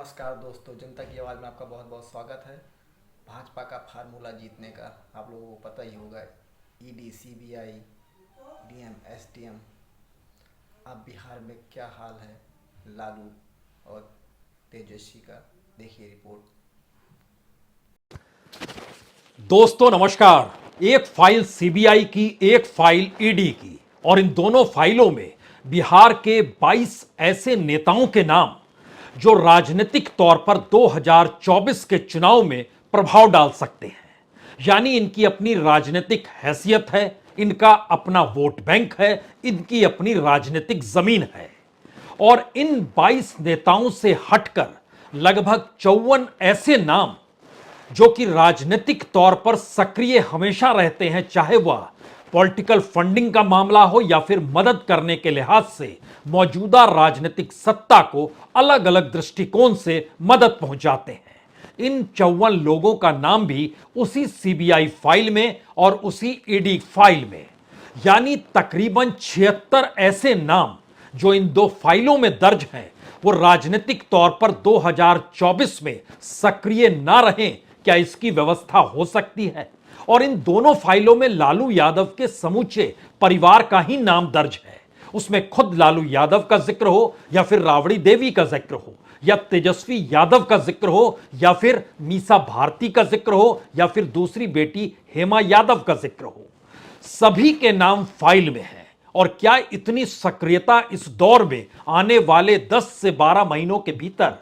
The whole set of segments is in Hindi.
नमस्कार दोस्तों, जनता की आवाज़ में आपका बहुत बहुत स्वागत है। भाजपा का फार्मूला जीतने का आप लोगों को पता ही होगा। ED, CBI, DM, SDM. अब बिहार में क्या हाल है लालू और तेजस्वी का, देखिए रिपोर्ट। दोस्तों नमस्कार। एक फाइल सीबीआई की, एक फाइल ईडी की, और इन दोनों फाइलों में बिहार के 22 ऐसे नेताओं के नाम जो राजनीतिक तौर पर 2024 के चुनाव में प्रभाव डाल सकते हैं। यानी इनकी अपनी राजनीतिक हैसियत है, इनका अपना वोट बैंक है, इनकी अपनी राजनीतिक जमीन है। और इन 22 नेताओं से हटकर लगभग 54 ऐसे नाम जो कि राजनीतिक तौर पर सक्रिय हमेशा रहते हैं, चाहे वह पॉलिटिकल फंडिंग का मामला हो या फिर मदद करने के लिहाज से मौजूदा राजनीतिक सत्ता को अलग अलग दृष्टिकोण से मदद पहुंचाते हैं। इन 54 लोगों का नाम भी उसी सीबीआई फाइल में और उसी ईडी फाइल में, यानी तकरीबन 76 ऐसे नाम जो इन दो फाइलों में दर्ज हैं, वो राजनीतिक तौर पर 2024 में सक्रिय ना रहें, क्या इसकी व्यवस्था हो सकती है? और इन दोनों फाइलों में लालू यादव के समूचे परिवार का ही नाम दर्ज है। उसमें खुद लालू यादव का जिक्र हो या फिर राबड़ी देवी का जिक्र हो या तेजस्वी यादव का जिक्र हो या फिर मीसा भारती का जिक्र हो या फिर दूसरी बेटी हेमा यादव का जिक्र हो, सभी के नाम फाइल में हैं। और क्या इतनी सक्रियता इस दौर में आने वाले 10 से 12 महीनों के भीतर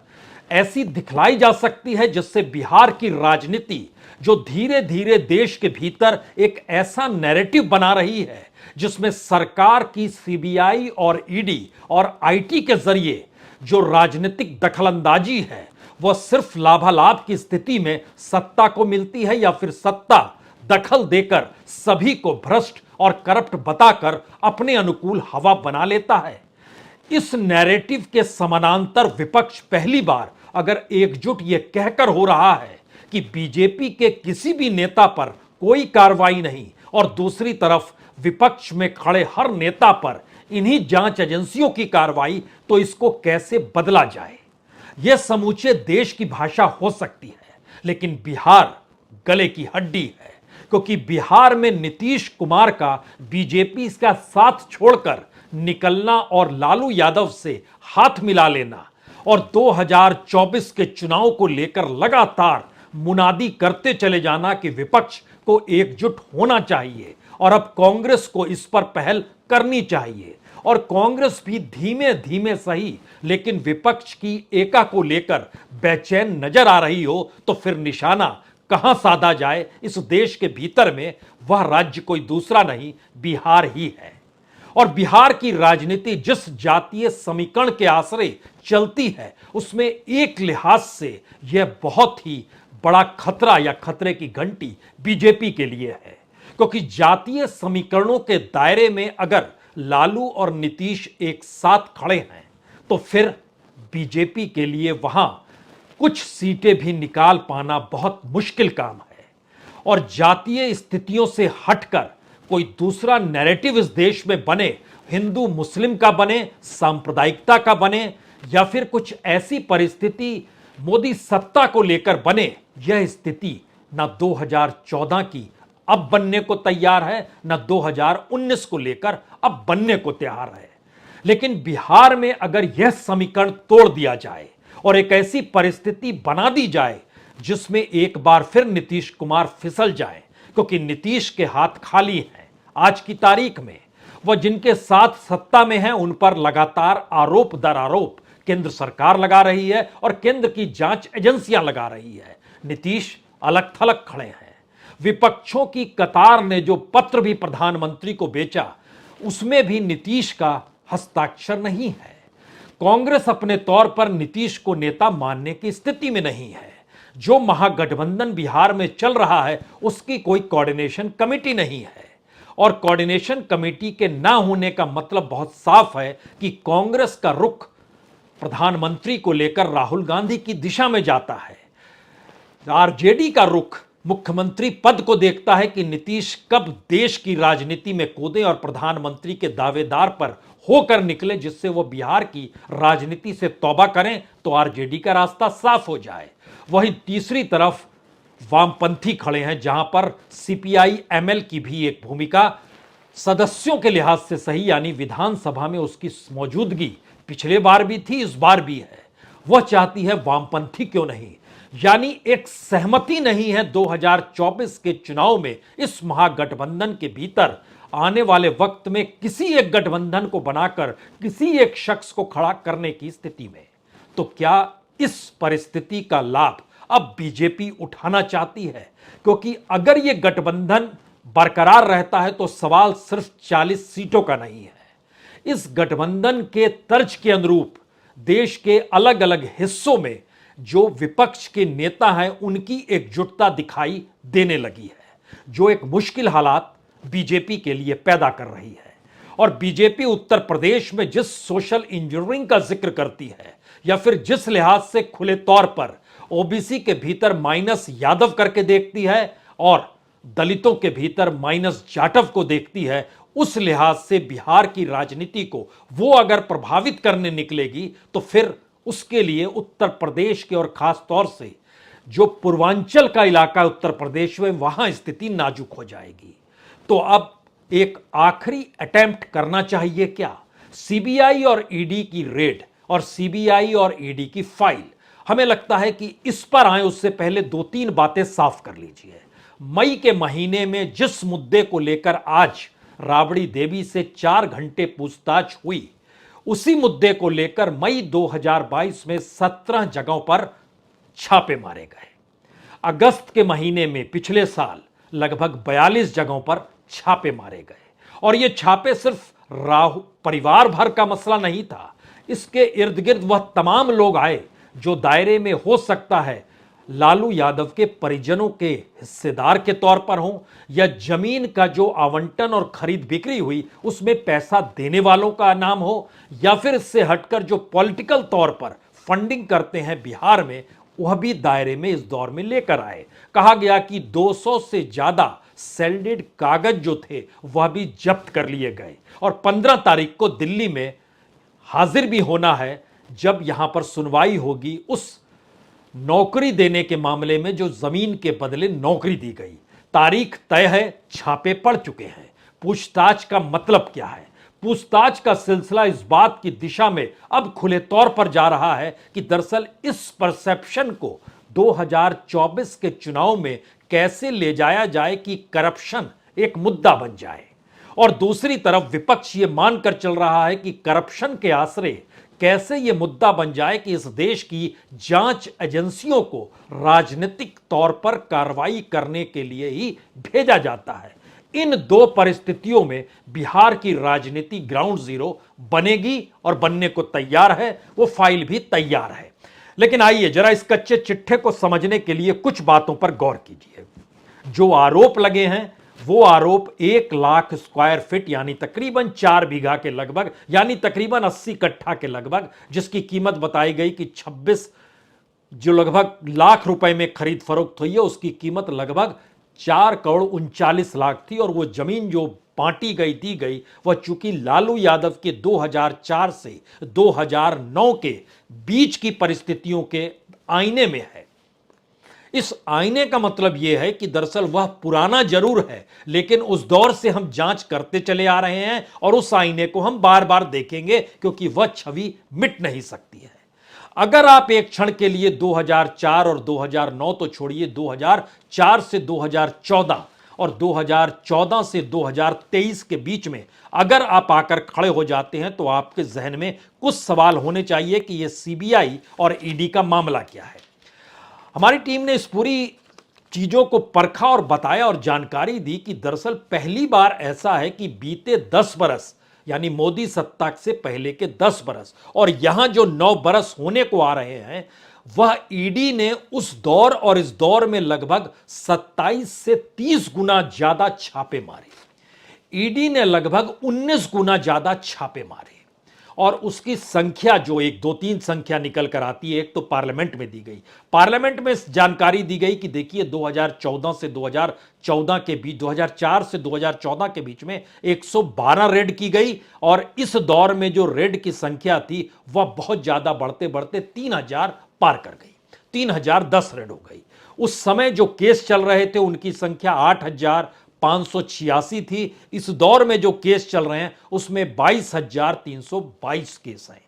ऐसी दिखलाई जा सकती है जिससे बिहार की राजनीति, जो धीरे धीरे देश के भीतर एक ऐसा नैरेटिव बना रही है जिसमें सरकार की सीबीआई और ईडी और आईटी के जरिए जो राजनीतिक दखलंदाजी है वह सिर्फ लाभालाभ की स्थिति में सत्ता को मिलती है, या फिर सत्ता दखल देकर सभी को भ्रष्ट और करप्ट बताकर अपने अनुकूल हवा बना लेता है? इस नैरेटिव के समानांतर विपक्ष पहली बार अगर एकजुट यह कहकर हो रहा है कि बीजेपी के किसी भी नेता पर कोई कार्रवाई नहीं, और दूसरी तरफ विपक्ष में खड़े हर नेता पर इन्हीं जांच एजेंसियों की कार्रवाई, तो इसको कैसे बदला जाए? यह समूचे देश की भाषा हो सकती है, लेकिन बिहार गले की हड्डी है, क्योंकि बिहार में नीतीश कुमार का बीजेपी का साथ छोड़कर निकलना और लालू यादव से हाथ मिला लेना और 2024 के चुनाव को लेकर लगातार मुनादी करते चले जाना कि विपक्ष को एकजुट होना चाहिए और अब कांग्रेस को इस पर पहल करनी चाहिए, और कांग्रेस भी धीमे धीमे सही लेकिन विपक्ष की एका को लेकर बेचैन नजर आ रही हो, तो फिर निशाना कहां साधा जाए इस देश के भीतर में? वह राज्य कोई दूसरा नहीं, बिहार ही है। और बिहार की राजनीति जिस जातीय समीकरण के आश्रय चलती है, उसमें एक लिहाज से यह बहुत ही बड़ा खतरा या खतरे की घंटी बीजेपी के लिए है, क्योंकि जातीय समीकरणों के दायरे में अगर लालू और नीतीश एक साथ खड़े हैं तो फिर बीजेपी के लिए वहां कुछ सीटें भी निकाल पाना बहुत मुश्किल काम है। और जातीय स्थितियों से हटकर कोई दूसरा नैरेटिव इस देश में बने, हिंदू मुस्लिम का बने, सांप्रदायिकता का बने, या फिर कुछ ऐसी परिस्थिति मोदी सत्ता को लेकर बने, यह स्थिति ना 2014 की अब बनने को तैयार है, ना 2019 को लेकर अब बनने को तैयार है। लेकिन बिहार में अगर यह समीकरण तोड़ दिया जाए और एक ऐसी परिस्थिति बना दी जाए जिसमें एक बार फिर नीतीश कुमार फिसल जाए, क्योंकि नीतीश के हाथ खाली हैं आज की तारीख में। वह जिनके साथ सत्ता में हैं उन पर लगातार आरोप दर आरोप केंद्र सरकार लगा रही है और केंद्र की जांच एजेंसियां लगा रही है। नीतीश अलग थलग खड़े हैं। विपक्षों की कतार ने जो पत्र भी प्रधानमंत्री को बेचा, उसमें भी नीतीश का हस्ताक्षर नहीं है। कांग्रेस अपने तौर पर नीतीश को नेता मानने की स्थिति में नहीं है। जो महागठबंधन बिहार में चल रहा है उसकी कोई कोऑर्डिनेशन कमेटी नहीं है, और कोऑर्डिनेशन कमेटी के ना होने का मतलब बहुत साफ है कि कांग्रेस का रुख प्रधानमंत्री को लेकर राहुल गांधी की दिशा में जाता है। आरजेडी का रुख मुख्यमंत्री पद को देखता है कि नीतीश कब देश की राजनीति में कूदें और प्रधानमंत्री के दावेदार पर होकर निकले, जिससे वो बिहार की राजनीति से तौबा करें तो आरजेडी का रास्ता साफ हो जाए। वहीं तीसरी तरफ वामपंथी खड़े हैं, जहां पर सीपीआई एमएल की भी एक भूमिका सदस्यों के लिहाज से सही, यानी विधानसभा में उसकी मौजूदगी पिछले बार भी थी, इस बार भी है। वह चाहती है वामपंथी क्यों नहीं, यानी एक सहमति नहीं है 2024 के चुनाव में इस महागठबंधन के भीतर आने वाले वक्त में किसी एक गठबंधन को बनाकर किसी एक शख्स को खड़ा करने की स्थिति में। तो क्या इस परिस्थिति का लाभ अब बीजेपी उठाना चाहती है? क्योंकि अगर यह गठबंधन बरकरार रहता है तो सवाल सिर्फ 40 सीटों का नहीं है। इस गठबंधन के तर्ज के अनुरूप देश के अलग अलग हिस्सों में जो विपक्ष के नेता हैं उनकी एकजुटता दिखाई देने लगी है, जो एक मुश्किल हालात बीजेपी के लिए पैदा कर रही है। और बीजेपी उत्तर प्रदेश में जिस सोशल इंजीनियरिंग का जिक्र करती है, या फिर जिस लिहाज से खुले तौर पर ओबीसी के भीतर माइनस यादव करके देखती है और दलितों के भीतर माइनस जाटव को देखती है, उस लिहाज से बिहार की राजनीति को वो अगर प्रभावित करने निकलेगी तो फिर उसके लिए उत्तर प्रदेश के और खास तौर से जो पूर्वांचल का इलाका है उत्तर प्रदेश में, वहां स्थिति नाजुक हो जाएगी। तो अब एक आखिरी अटेम्प्ट करना चाहिए क्या? सीबीआई और ईडी की रेड और सीबीआई और ईडी की फाइल, हमें लगता है कि इस पर आए उससे पहले 2-3 बातें साफ कर लीजिए। मई के महीने में जिस मुद्दे को लेकर आज राबड़ी देवी से 4 घंटे पूछताछ हुई, उसी मुद्दे को लेकर मई 2022 में 17 जगहों पर छापे मारे गए। अगस्त के महीने में पिछले साल लगभग 42 जगहों पर छापे मारे गए। और ये छापे सिर्फ परिवार भर का मसला नहीं था, इसके इर्द गिर्द वह तमाम लोग आए जो दायरे में हो सकता है लालू यादव के परिजनों के हिस्सेदार के तौर पर हों, या जमीन का जो आवंटन और खरीद बिक्री हुई उसमें पैसा देने वालों का नाम हो, या फिर इससे हटकर जो पॉलिटिकल तौर पर फंडिंग करते हैं बिहार में, वह भी दायरे में इस दौर में लेकर आए। कहा गया कि 200 से ज्यादा सेल्डेड कागज जो थे वह भी जब्त कर लिए गए। और 15 तारीख को दिल्ली में हाजिर भी होना है, जब यहां पर सुनवाई होगी उस नौकरी देने के मामले में जो जमीन के बदले नौकरी दी गई। तारीख तय है, छापे पड़ चुके हैं। पूछताछ का मतलब क्या है? पूछताछ का सिलसिला इस बात की दिशा में अब खुले तौर पर जा रहा है कि दरअसल इस परसेप्शन को 2024 के चुनाव में कैसे ले जाया जाए कि करप्शन एक मुद्दा बन जाए। और दूसरी तरफ विपक्ष ये मानकर चल रहा है कि करप्शन के आसरे कैसे यह मुद्दा बन जाए कि इस देश की जांच एजेंसियों को राजनीतिक तौर पर कार्रवाई करने के लिए ही भेजा जाता है। इन दो परिस्थितियों में बिहार की राजनीति ग्राउंड जीरो बनेगी और बनने को तैयार है, वो फाइल भी तैयार है। लेकिन आइए जरा इस कच्चे चिट्ठे को समझने के लिए कुछ बातों पर गौर कीजिए। जो आरोप लगे हैं वो आरोप 1 लाख स्क्वायर फीट यानी तकरीबन 4 बीघा के लगभग, यानी तकरीबन 80 कट्ठा के लगभग, जिसकी कीमत बताई गई कि 26 जो लगभग लाख रुपए में खरीद फरोख्त हुई है, उसकी कीमत लगभग 4 करोड़ 39 लाख थी। और वो जमीन जो बांटी गई दी गई वह चूंकि लालू यादव के 2004 से 2009 के बीच की परिस्थितियों के आईने में है। इस आईने का मतलब यह है कि दरअसल वह पुराना जरूर है, लेकिन उस दौर से हम जांच करते चले आ रहे हैं और उस आईने को हम बार बार देखेंगे क्योंकि वह छवि मिट नहीं सकती है। अगर आप एक क्षण के लिए 2004 और 2009 तो छोड़िए, 2004 से 2014 और 2014 से 2023 के बीच में अगर आप आकर खड़े हो जाते हैं तो आपके जहन में कुछ सवाल होने चाहिए कि यह सीबीआई और ईडी का मामला क्या है। हमारी टीम ने इस पूरी चीजों को परखा और बताया और जानकारी दी कि दरअसल पहली बार ऐसा है कि बीते 10 बरस यानी मोदी सत्ता से पहले के 10 बरस और यहां जो 9 बरस होने को आ रहे हैं, वह ईडी ने उस दौर और इस दौर में लगभग 27 से 30 गुना ज्यादा छापे मारे। ईडी ने लगभग 19 गुना ज्यादा छापे मारे। और उसकी संख्या जो एक दो तीन संख्या निकल कर आती है, एक तो पार्लियामेंट में दी गई, पार्लियामेंट में जानकारी दी गई कि देखिए 2014 से 2014 के बीच, 2004 से 2014 के बीच में 112 रेड की गई और इस दौर में जो रेड की संख्या थी वह बहुत ज्यादा बढ़ते बढ़ते 3000 पार कर गई, 3010 रेड हो गई। उस समय जो केस चल रहे थे उनकी संख्या 8586 थी। इस दौर में जो केस चल रहे हैं उसमें 22322 केस हैं।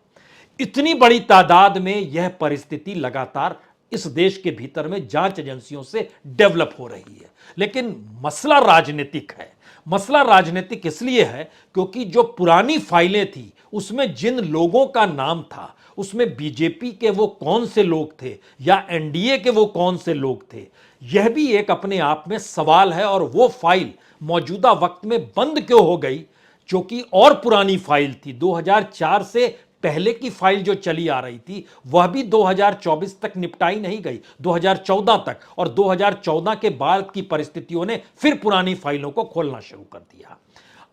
इतनी बड़ी तादाद में यह परिस्थिति लगातार इस देश के भीतर में जांच एजेंसियों से डेवलप हो रही है। लेकिन मसला राजनीतिक है। मसला राजनीतिक इसलिए है क्योंकि जो पुरानी फाइलें थी उसमें जिन लोगों का नाम था उसमें बीजेपी के वो कौन से लोग थे या एनडीए के वो कौन से लोग थे, यह भी एक अपने आप में सवाल है। और वो फाइल मौजूदा वक्त में बंद क्यों हो गई, जो कि और पुरानी फाइल थी, 2004 से पहले की फाइल जो चली आ रही थी वह भी 2024 तक निपटाई नहीं गई, 2014 तक। और 2014 के बाद की परिस्थितियों ने फिर पुरानी फाइलों को खोलना शुरू कर दिया।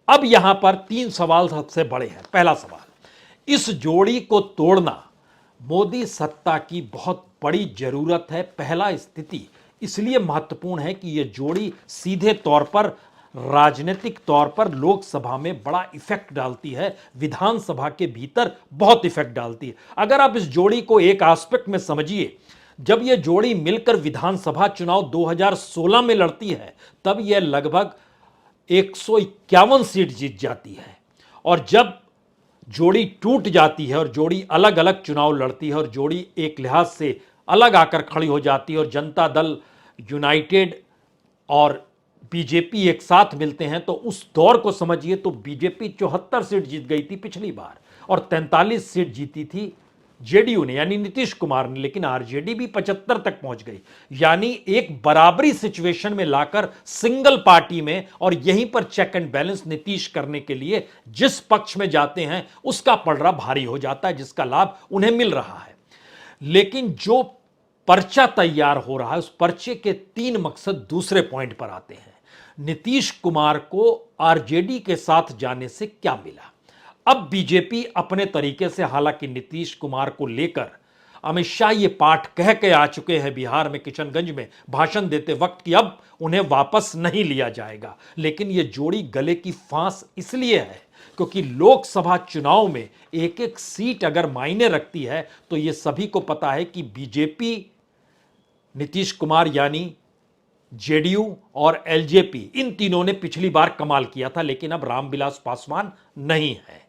अब यहां पर तीन सवाल सबसे बड़े हैं। पहला सवाल, इस जोड़ी को तोड़ना मोदी सत्ता की बहुत बड़ी जरूरत है। पहला स्थिति इसलिए महत्वपूर्ण है कि यह जोड़ी सीधे तौर पर राजनीतिक तौर पर लोकसभा में बड़ा इफेक्ट डालती है, विधानसभा के भीतर बहुत इफेक्ट डालती है। अगर आप इस जोड़ी को एक एस्पेक्ट में समझिए, जब यह जोड़ी मिलकर विधानसभा चुनाव 2016 में लड़ती है तब यह लगभग 151 सीट जीत जाती है। और जब जोड़ी टूट जाती है और जोड़ी अलग अलग चुनाव लड़ती है और जोड़ी एक लिहाज से अलग आकर खड़ी हो जाती है और जनता दल यूनाइटेड और बीजेपी एक साथ मिलते हैं, तो उस दौर को समझिए तो बीजेपी 74 सीट जीत गई थी पिछली बार और 43 सीट जीती थी जेडीयू ने यानी नीतीश कुमार ने, लेकिन आरजेडी भी 75 तक पहुंच गई। यानी एक बराबरी सिचुएशन में लाकर सिंगल पार्टी में, और यहीं पर चेक एंड बैलेंस नीतीश करने के लिए जिस पक्ष में जाते हैं उसका पलड़ा भारी हो जाता है, जिसका लाभ उन्हें मिल रहा है। लेकिन जो पर्चा तैयार हो रहा है उस पर्चे के तीन मकसद दूसरे पॉइंट पर आते हैं। नीतीश कुमार को आरजेडी के साथ जाने से क्या मिला? अब बीजेपी अपने तरीके से, हालांकि नीतीश कुमार को लेकर अमित शाह ये पाठ कह के आ चुके हैं बिहार में किशनगंज में भाषण देते वक्त कि अब उन्हें वापस नहीं लिया जाएगा। लेकिन ये जोड़ी गले की फांस इसलिए है क्योंकि लोकसभा चुनाव में एक एक सीट अगर मायने रखती है तो ये सभी को पता है कि बीजेपी, नीतीश कुमार यानी जेडीयू और एलजेपी, इन तीनों ने पिछली बार कमाल किया था। लेकिन अब रामविलास पासवान नहीं है।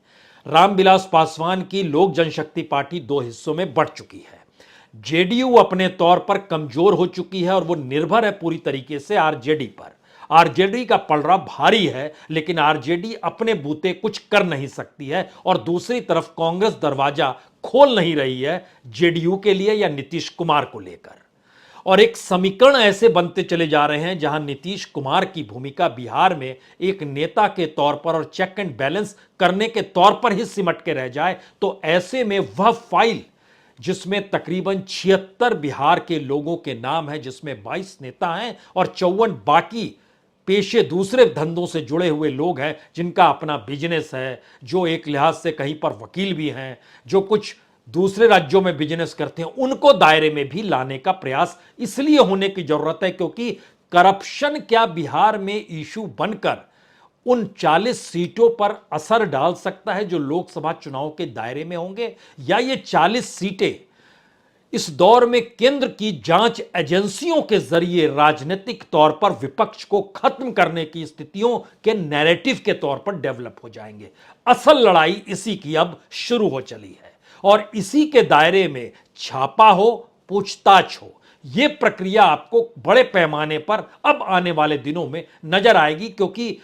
रामविलास पासवान की लोक जनशक्ति पार्टी दो हिस्सों में बढ़ चुकी है। जेडीयू अपने तौर पर कमजोर हो चुकी है और वो निर्भर है पूरी तरीके से आरजेडी पर। आरजेडी का पलड़ा भारी है, लेकिन आरजेडी अपने बूते कुछ कर नहीं सकती है। और दूसरी तरफ कांग्रेस दरवाजा खोल नहीं रही है जेडीयू के लिए या नीतीश कुमार को लेकर। और एक समीकरण ऐसे बनते चले जा रहे हैं जहां नीतीश कुमार की भूमिका बिहार में एक नेता के तौर पर और चेक एंड बैलेंस करने के तौर पर ही सिमट के रह जाए, तो ऐसे में वह फाइल जिसमें तकरीबन 76 बिहार के लोगों के नाम है, जिसमें 22 नेता हैं और 54 बाकी पेशे दूसरे धंधों से जुड़े हुए लोग हैं, जिनका अपना बिजनेस है, जो एक लिहाज से कहीं पर वकील भी हैं, जो कुछ दूसरे राज्यों में बिजनेस करते हैं, उनको दायरे में भी लाने का प्रयास इसलिए होने की जरूरत है क्योंकि करप्शन क्या बिहार में इशू बनकर उन 40 सीटों पर असर डाल सकता है जो लोकसभा चुनाव के दायरे में होंगे, या ये 40 सीटें इस दौर में केंद्र की जांच एजेंसियों के जरिए राजनीतिक तौर पर विपक्ष को खत्म करने की स्थितियों के नैरेटिव के तौर पर डेवलप हो जाएंगे। असल लड़ाई इसी की अब शुरू हो चली है और इसी के दायरे में छापा हो, पूछताछ हो, यह प्रक्रिया आपको बड़े पैमाने पर अब आने वाले दिनों में नजर आएगी। क्योंकि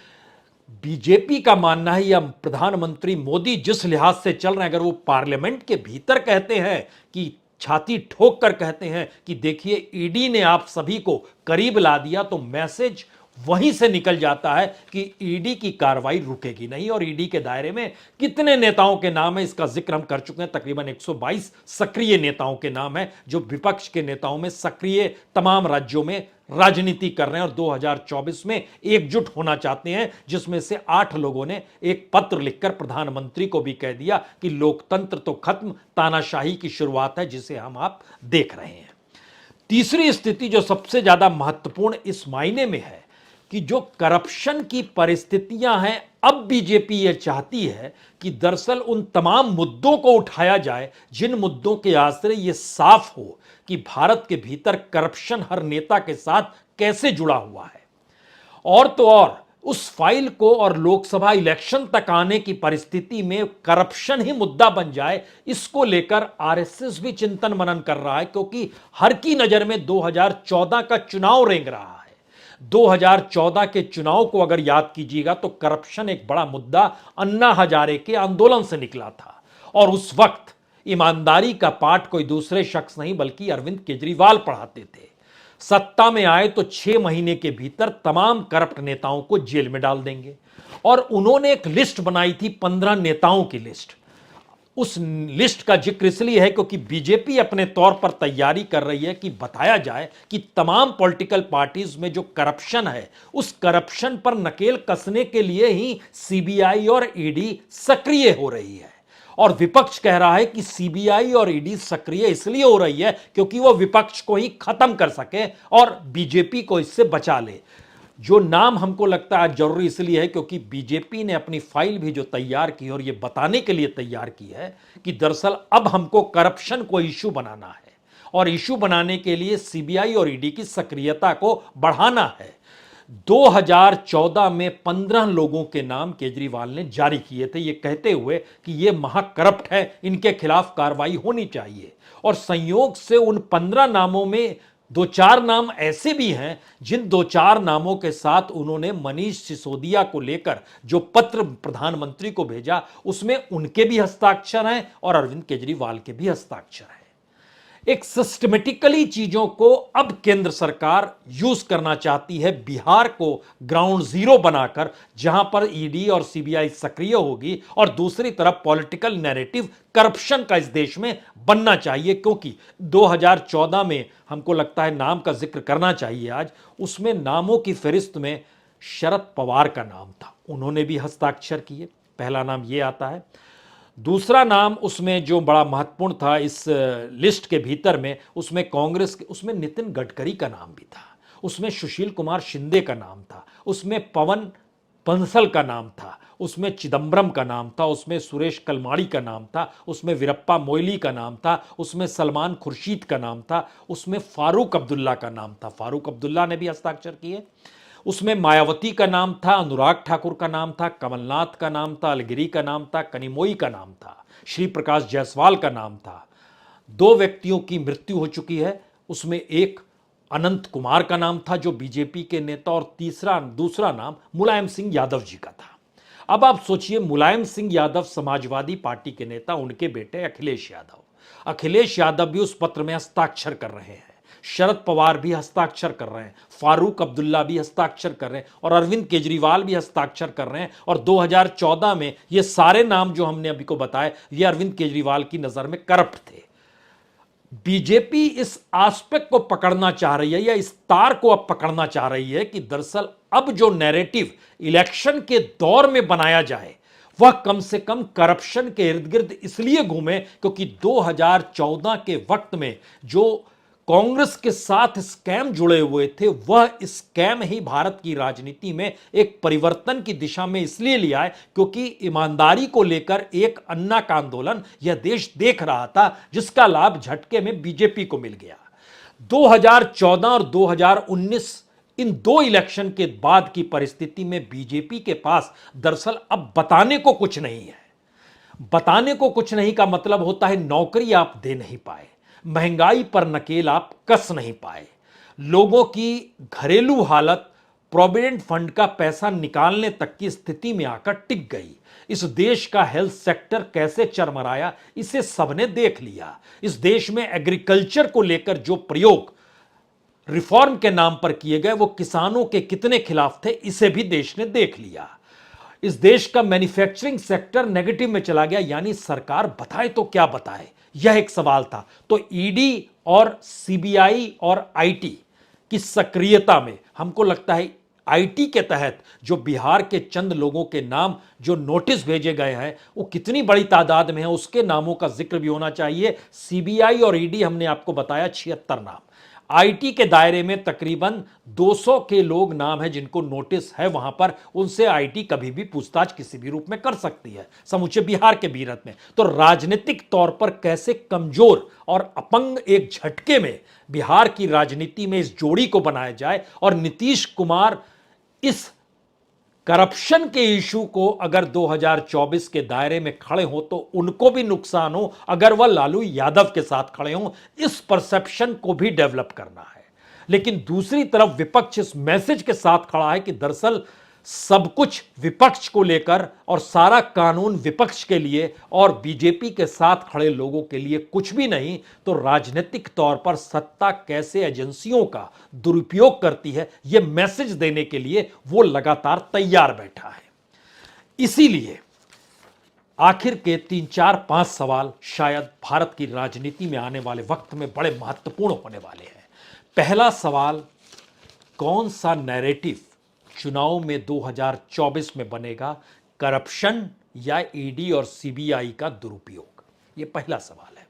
बीजेपी का मानना है या प्रधानमंत्री मोदी जिस लिहाज से चल रहे हैं, अगर वो पार्लियामेंट के भीतर कहते हैं कि छाती ठोक कर कहते हैं कि देखिए ईडी ने आप सभी को करीब ला दिया, तो मैसेज वहीं से निकल जाता है कि ईडी की कार्रवाई रुकेगी नहीं। और ईडी के दायरे में कितने नेताओं के नाम है इसका जिक्र हम कर चुके हैं। तकरीबन 122 सक्रिय नेताओं के नाम है जो विपक्ष के नेताओं में सक्रिय तमाम राज्यों में राजनीति कर रहे हैं और 2024 में एकजुट होना चाहते हैं, जिसमें से 8 लोगों ने एक पत्र लिखकर प्रधानमंत्री को भी कह दिया कि लोकतंत्र तो खत्म, तानाशाही की शुरुआत है, जिसे हम आप देख रहे हैं। तीसरी स्थिति जो सबसे ज्यादा महत्वपूर्ण इस मायने में है कि जो करप्शन की परिस्थितियां हैं, अब बीजेपी यह चाहती है कि दरअसल उन तमाम मुद्दों को उठाया जाए जिन मुद्दों के आश्रय यह साफ हो कि भारत के भीतर करप्शन हर नेता के साथ कैसे जुड़ा हुआ है। और तो और उस फाइल को और लोकसभा इलेक्शन तक आने की परिस्थिति में करप्शन ही मुद्दा बन जाए, इसको लेकर आरएसएस भी चिंतन मनन कर रहा है, क्योंकि हर की नजर में 2014 का चुनाव रेंग रहा है। 2014 के चुनाव को अगर याद कीजिएगा तो करप्शन एक बड़ा मुद्दा अन्ना हजारे के आंदोलन से निकला था और उस वक्त ईमानदारी का पाठ कोई दूसरे शख्स नहीं बल्कि अरविंद केजरीवाल पढ़ाते थे। सत्ता में आए तो 6 महीने के भीतर तमाम करप्ट नेताओं को जेल में डाल देंगे और उन्होंने एक लिस्ट बनाई थी, 15 नेताओं की लिस्ट। उस लिस्ट का जिक्र इसलिए है क्योंकि बीजेपी अपने तौर पर तैयारी कर रही है कि बताया जाए कि तमाम पॉलिटिकल पार्टीज में जो करप्शन है उस करप्शन पर नकेल कसने के लिए ही सीबीआई और ईडी सक्रिय हो रही है। और विपक्ष कह रहा है कि सीबीआई और ईडी सक्रिय इसलिए हो रही है क्योंकि वो विपक्ष को ही खत्म कर सके और बीजेपी को इससे बचा ले। जो नाम हमको लगता है जरूरी इसलिए है क्योंकि बीजेपी ने अपनी फाइल भी जो तैयार की और ये बताने के लिए तैयार की है कि दरअसल अब हमको करप्शन को इशू बनाना है और इशू बनाने के लिए सीबीआई और ईडी की सक्रियता को बढ़ाना है। 2014 में 15 लोगों के नाम केजरीवाल ने जारी किए थे, ये कहते हुए कि ये महाकरप्ट है, इनके खिलाफ कार्रवाई होनी चाहिए। और संयोग से उन 15 नामों में 2-4 नाम ऐसे भी हैं जिन 2-4 नामों के साथ उन्होंने मनीष सिसोदिया को लेकर जो पत्र प्रधानमंत्री को भेजा उसमें उनके भी हस्ताक्षर हैं और अरविंद केजरीवाल के भी हस्ताक्षर हैं। एक सिस्टमेटिकली चीजों को अब केंद्र सरकार यूज करना चाहती है, बिहार को ग्राउंड जीरो बनाकर, जहां पर ईडी और सीबीआई सक्रिय होगी और दूसरी तरफ पॉलिटिकल नैरेटिव करप्शन का इस देश में बनना चाहिए। क्योंकि 2014 में हमको लगता है नाम का जिक्र करना चाहिए आज, उसमें नामों की फहरिस्त में शरद पवार का नाम था, उन्होंने भी हस्ताक्षर किए, पहला नाम ये आता है। दूसरा नाम उसमें जो बड़ा महत्वपूर्ण था इस लिस्ट के भीतर में, उसमें कांग्रेस के, उसमें नितिन गडकरी का नाम भी था, उसमें सुशील कुमार शिंदे का नाम था, उसमें पवन बंसल का नाम था, उसमें चिदम्बरम का नाम था, उसमें सुरेश कलमाड़ी का नाम था, उसमें वीरप्पा मोइली का नाम था, उसमें सलमान खुर्शीद का नाम था, उसमें फारूक अब्दुल्ला का नाम था, फारूक अब्दुल्ला ने भी हस्ताक्षर किए। उसमें मायावती का नाम था, अनुराग ठाकुर का नाम था, कमलनाथ का नाम था, अलगिरी का नाम था, कनिमोई का नाम था, श्री प्रकाश जायसवाल का नाम था। 2 व्यक्तियों की मृत्यु हो चुकी है, उसमें एक अनंत कुमार का नाम था जो बीजेपी के नेता, और दूसरा नाम मुलायम सिंह यादव जी का था। अब आप सोचिए, मुलायम सिंह यादव समाजवादी पार्टी के नेता, उनके बेटे अखिलेश यादव भी उस पत्र में हस्ताक्षर कर रहे हैं, शरद पवार भी हस्ताक्षर कर रहे हैं, फारूक अब्दुल्ला भी हस्ताक्षर कर रहे हैं और अरविंद केजरीवाल भी हस्ताक्षर कर रहे हैं। और 2014 में ये सारे नाम जो हमने अभी को बताए ये अरविंद केजरीवाल की नजर में करप्ट थे। बीजेपी इस एस्पेक्ट को पकड़ना चाह रही है या इस तार को अब पकड़ना चाह रही है कि दरअसल अब जो नैरेटिव इलेक्शन के दौर में बनाया जाए वह कम से कम करप्शन के इर्द गिर्द इसलिए घूमे क्योंकि 2014 के वक्त में जो कांग्रेस के साथ स्कैम जुड़े हुए थे वह स्कैम ही भारत की राजनीति में एक परिवर्तन की दिशा में इसलिए लिया है क्योंकि ईमानदारी को लेकर एक अन्ना का आंदोलन यह देश देख रहा था जिसका लाभ झटके में बीजेपी को मिल गया। 2014 और 2019 इन 2 इलेक्शन के बाद की परिस्थिति में बीजेपी के पास दरअसल अब बताने को कुछ नहीं है। बताने को कुछ नहीं का मतलब होता है नौकरी आप दे नहीं पाए, महंगाई पर नकेल आप कस नहीं पाए, लोगों की घरेलू हालत प्रोविडेंट फंड का पैसा निकालने तक की स्थिति में आकर टिक गई, इस देश का हेल्थ सेक्टर कैसे चरमराया इसे सबने देख लिया। इस देश में एग्रीकल्चर को लेकर जो प्रयोग रिफॉर्म के नाम पर किए गए वो किसानों के कितने खिलाफ थे, इसे भी देश ने देख लिया। इस देश का मैन्युफैक्चरिंग सेक्टर नेगेटिव में चला गया, यानी सरकार बताए तो क्या बताए, यह एक सवाल था। तो ईडी और सीबीआई और आईटी की सक्रियता में हमको लगता है आईटी के तहत जो बिहार के चंद लोगों के नाम जो नोटिस भेजे गए हैं वो कितनी बड़ी तादाद में है, उसके नामों का जिक्र भी होना चाहिए। सीबीआई और ईडी हमने आपको बताया 76 नाम। आईटी के दायरे में तकरीबन 200 के लोग नाम हैं जिनको नोटिस है वहां पर, उनसे आईटी कभी भी पूछताछ किसी भी रूप में कर सकती है समूचे बिहार के बीरत में। तो राजनीतिक तौर पर कैसे कमजोर और अपंग एक झटके में बिहार की राजनीति में इस जोड़ी को बनाया जाए और नीतीश कुमार इस करप्शन के इशू को अगर 2024 के दायरे में खड़े हो तो उनको भी नुकसान हो, अगर वह लालू यादव के साथ खड़े हो, इस परसेप्शन को भी डेवलप करना है। लेकिन दूसरी तरफ विपक्ष इस मैसेज के साथ खड़ा है कि दरअसल सब कुछ विपक्ष को लेकर और सारा कानून विपक्ष के लिए और बीजेपी के साथ खड़े लोगों के लिए कुछ भी नहीं। तो राजनीतिक तौर पर सत्ता कैसे एजेंसियों का दुरुपयोग करती है, यह मैसेज देने के लिए वो लगातार तैयार बैठा है। इसीलिए आखिर के 3, 4, 5 सवाल शायद भारत की राजनीति में आने वाले वक्त में बड़े महत्वपूर्ण होने वाले हैं। पहला सवाल, कौन सा नैरेटिव चुनाव में 2024 में बनेगा, करप्शन या ईडी और सीबीआई का दुरुपयोग? यह पहला सवाल है।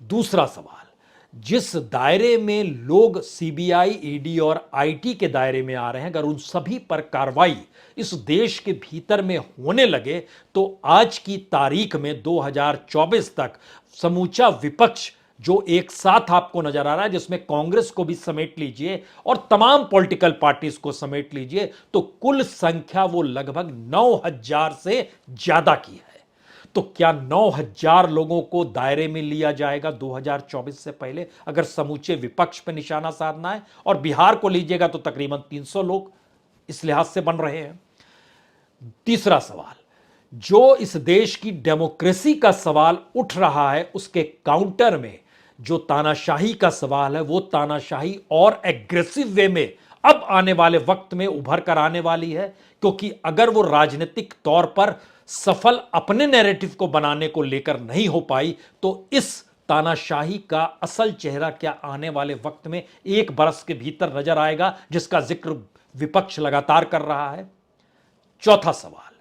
दूसरा सवाल, जिस दायरे में लोग सीबीआई, ईडी और आईटी के दायरे में आ रहे हैं, अगर उन सभी पर कार्रवाई इस देश के भीतर में होने लगे तो आज की तारीख में 2024 तक समूचा विपक्ष जो एक साथ आपको नजर आ रहा है, जिसमें कांग्रेस को भी समेट लीजिए और तमाम पॉलिटिकल पार्टीज को समेट लीजिए, तो कुल संख्या वो लगभग 9,000 से ज्यादा की है। तो क्या 9,000 लोगों को दायरे में लिया जाएगा 2024 से पहले, अगर समूचे विपक्ष पर निशाना साधना है? और बिहार को लीजिएगा तो तकरीबन 300 लोग इस लिहाज से बन रहे हैं। तीसरा सवाल, जो इस देश की डेमोक्रेसी का सवाल उठ रहा है, उसके काउंटर में जो तानाशाही का सवाल है, वो तानाशाही और एग्रेसिव वे में अब आने वाले वक्त में उभर कर आने वाली है। क्योंकि अगर वो राजनीतिक तौर पर सफल अपने नैरेटिव को बनाने को लेकर नहीं हो पाई तो इस तानाशाही का असल चेहरा क्या आने वाले वक्त में 1 बरस के भीतर नजर आएगा, जिसका जिक्र विपक्ष लगातार कर रहा है। चौथा सवाल,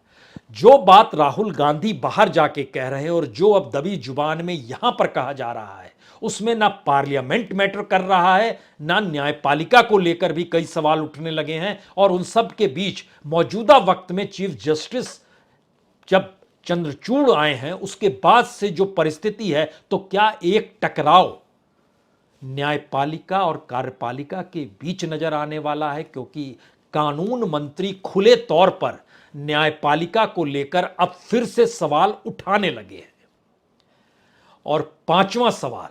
जो बात राहुल गांधी बाहर जाके कह रहे हैं और जो अब दबी जुबान में यहां पर कहा जा रहा है, उसमें ना पार्लियामेंट मैटर कर रहा है, ना न्यायपालिका को लेकर भी कई सवाल उठने लगे हैं। और उन सब के बीच मौजूदा वक्त में चीफ जस्टिस जब चंद्रचूड़ आए हैं, उसके बाद से जो परिस्थिति है, तो क्या एक टकराव न्यायपालिका और कार्यपालिका के बीच नजर आने वाला है? क्योंकि कानून मंत्री खुले तौर पर न्यायपालिका को लेकर अब फिर से सवाल उठाने लगे हैं। और पांचवा सवाल,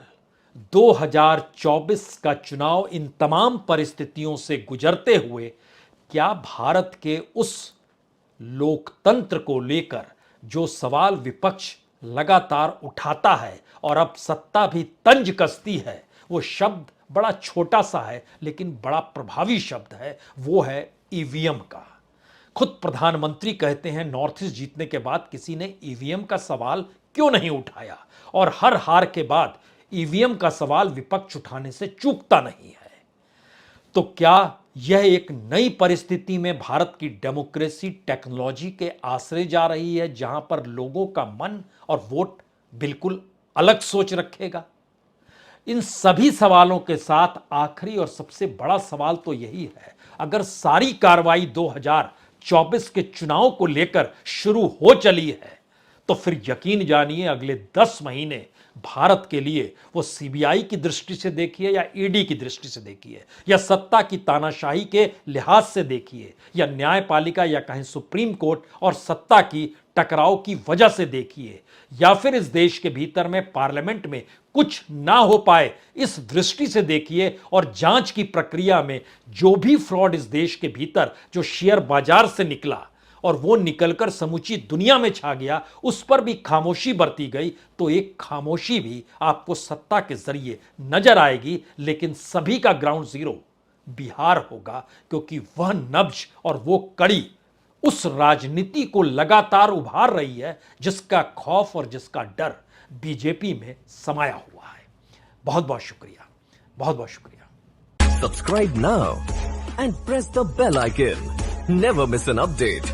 2024 का चुनाव इन तमाम परिस्थितियों से गुजरते हुए क्या भारत के उस लोकतंत्र को लेकर जो सवाल विपक्ष लगातार उठाता है और अब सत्ता भी तंज कसती है, वो शब्द बड़ा छोटा सा है लेकिन बड़ा प्रभावी शब्द है, वो है ईवीएम का। खुद प्रधानमंत्री कहते हैं नॉर्थ ईस्ट जीतने के बाद किसी ने ईवीएम का सवाल क्यों नहीं उठाया, और हर हार के बाद ईवीएम का सवाल विपक्ष उठाने से चूकता नहीं है। तो क्या यह एक नई परिस्थिति में भारत की डेमोक्रेसी टेक्नोलॉजी के आसरे जा रही है, जहां पर लोगों का मन और वोट बिल्कुल अलग सोच रखेगा? इन सभी सवालों के साथ आखिरी और सबसे बड़ा सवाल तो यही है, अगर सारी कार्रवाई 2024 के चुनाव को लेकर शुरू हो चली है तो फिर यकीन जानिए अगले 10 महीने भारत के लिए, वो सीबीआई की दृष्टि से देखिए या ईडी की दृष्टि से देखिए या सत्ता की तानाशाही के लिहाज से देखिए या न्यायपालिका या कहें सुप्रीम कोर्ट और सत्ता की टकराव की वजह से देखिए, या फिर इस देश के भीतर में पार्लियामेंट में कुछ ना हो पाए इस दृष्टि से देखिए, और जांच की प्रक्रिया में जो भी फ्रॉड इस देश के भीतर जो शेयर बाजार से निकला और वो निकलकर समूची दुनिया में छा गया, उस पर भी खामोशी बरती गई, तो एक खामोशी भी आपको सत्ता के जरिए नजर आएगी। लेकिन सभी का ग्राउंड जीरो बिहार होगा, क्योंकि वह नब्ज और वो कड़ी उस राजनीति को लगातार उभार रही है जिसका खौफ और जिसका डर बीजेपी में समाया हुआ है। बहुत बहुत शुक्रिया, बहुत बहुत शुक्रिया। Subscribe now and press the bell icon. Never miss an update.